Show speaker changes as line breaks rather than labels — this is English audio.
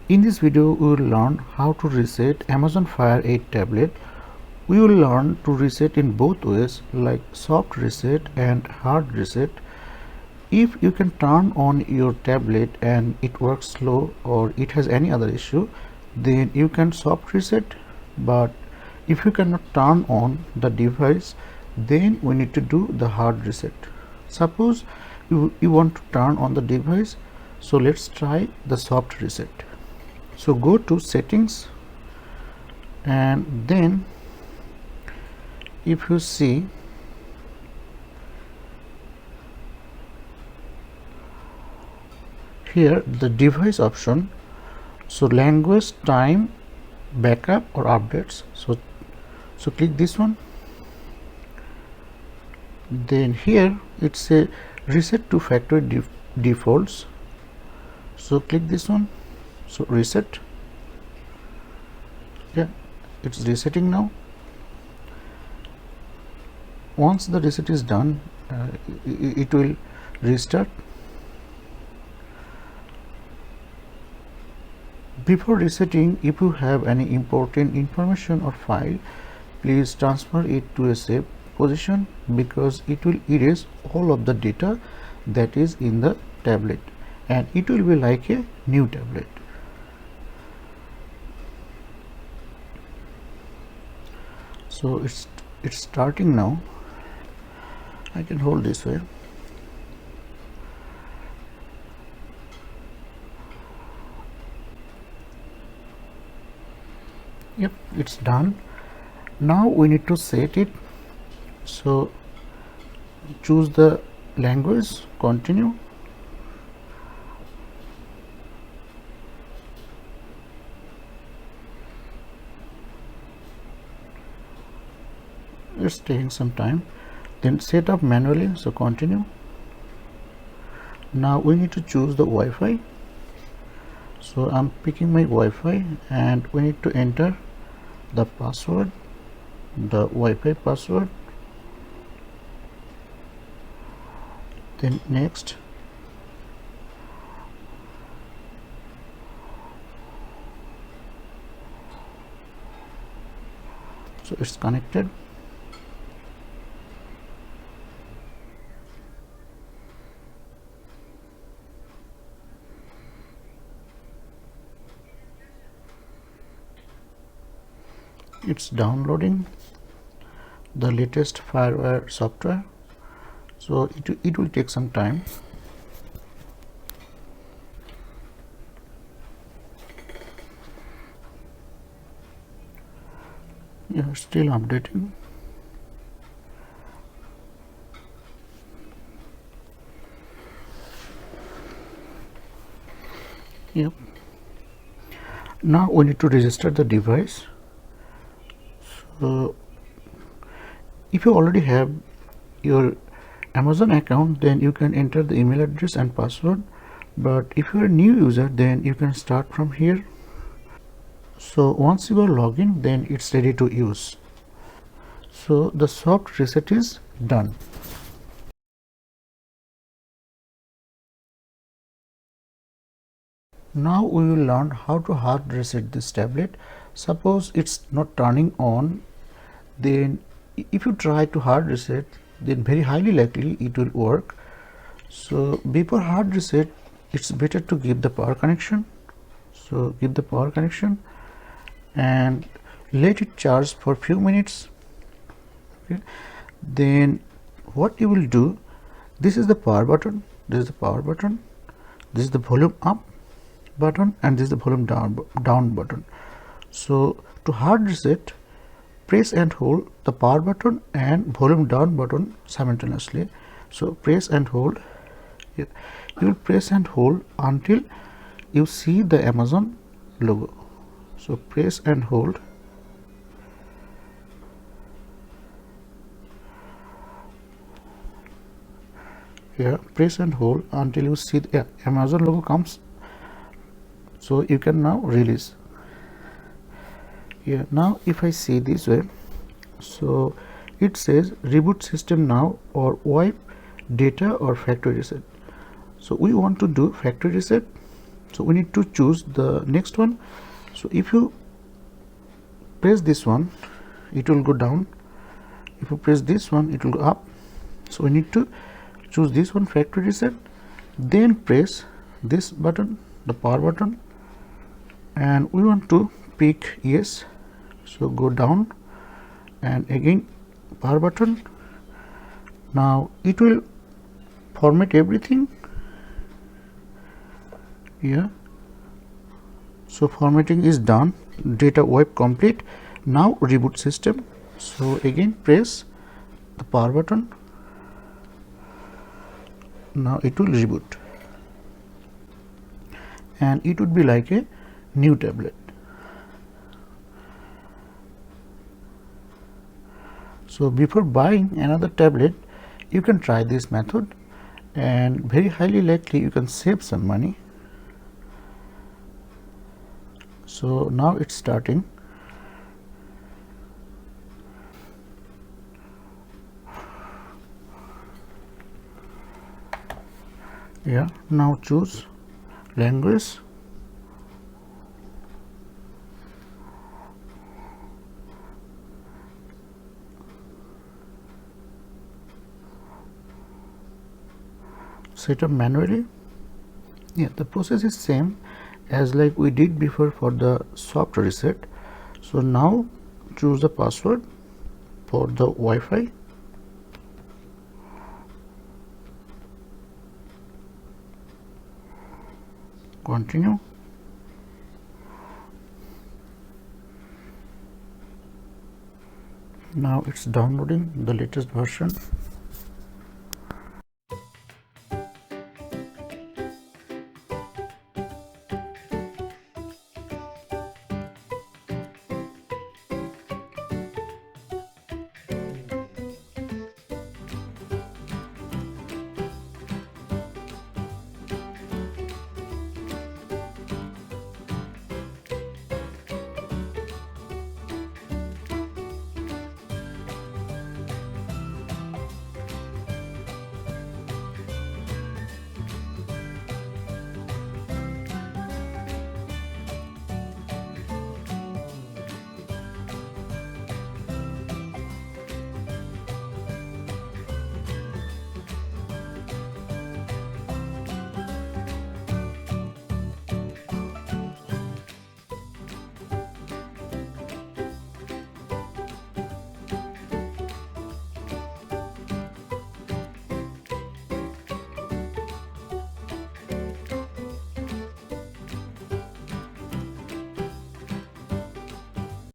In this video, we will learn how to reset Amazon Fire 8 tablet. We will learn to reset in both ways, like soft reset and hard reset. If you can turn on your tablet and it works slow or it has any other issue, then you can soft reset. But if you cannot turn on the device, then we need to do the hard reset. Suppose you want to turn on the device, so let's try the soft reset. So go to settings, and then if you see here the device option, so language, time, backup or updates, so click this one. Then here it's a reset to factory defaults, so click this one. So reset, yeah, it's resetting now. Once the reset is done, it will restart. Before resetting, if you have any important information or file, please transfer it to a safe position, because it will erase all of the data that is in the tablet and it will be like a new tablet. So it's starting now. I can hold this way. Yep, it's done. Now we need to set it. So choose the language, continue. It's taking some time. Then set up manually, so continue. Now we need to choose the Wi-Fi. So I'm picking my Wi-Fi, and we need to enter the password, the Wi-Fi password. Then next. So it's connected. It's downloading the latest FireWire software, so it will take some time. Yeah, still updating. Yep. Now we need to register the device. So if you already have your Amazon account, then you can enter the email address and password, but if you are a new user, then you can start from here. So once you are logged in, then it's ready to use. So the soft reset is done. Now we will learn how to hard reset this tablet. Suppose it's not turning on, then if you try to hard reset, then very highly likely it will work. So before hard reset, it's better to give the power connection. So give the power connection and let it charge for few minutes. Okay. Then what you will do, this is the power button, this is the power button, this is the volume up button, and this is the volume down button. So to hard reset, press and hold the power button and volume down button simultaneously. So press and hold. You will press and hold until you see the Amazon logo. So press and hold. Here press and hold until you see the Amazon logo comes. So you can now release. Here now if I see this way, so it says reboot system now or wipe data or factory reset. So we want to do factory reset. So we need to choose the next one. So if you press this one, it will go down. If you press this one, it will go up. So we need to choose this one, factory reset, then press this button, the power button, and we want to pick yes. So go down and again power button. Now it will format everything here. So formatting is done, data wipe complete. Now reboot system. So again press the power button. Now it will reboot and it would be like a new tablet. So before buying another tablet, you can try this method and very highly likely you can save some money. So now it's starting. Yeah, now choose language. Set up manually. Yeah, the process is same as like we did before for the soft reset. So now choose the password for the Wi-Fi. Continue. Now it's downloading the latest version.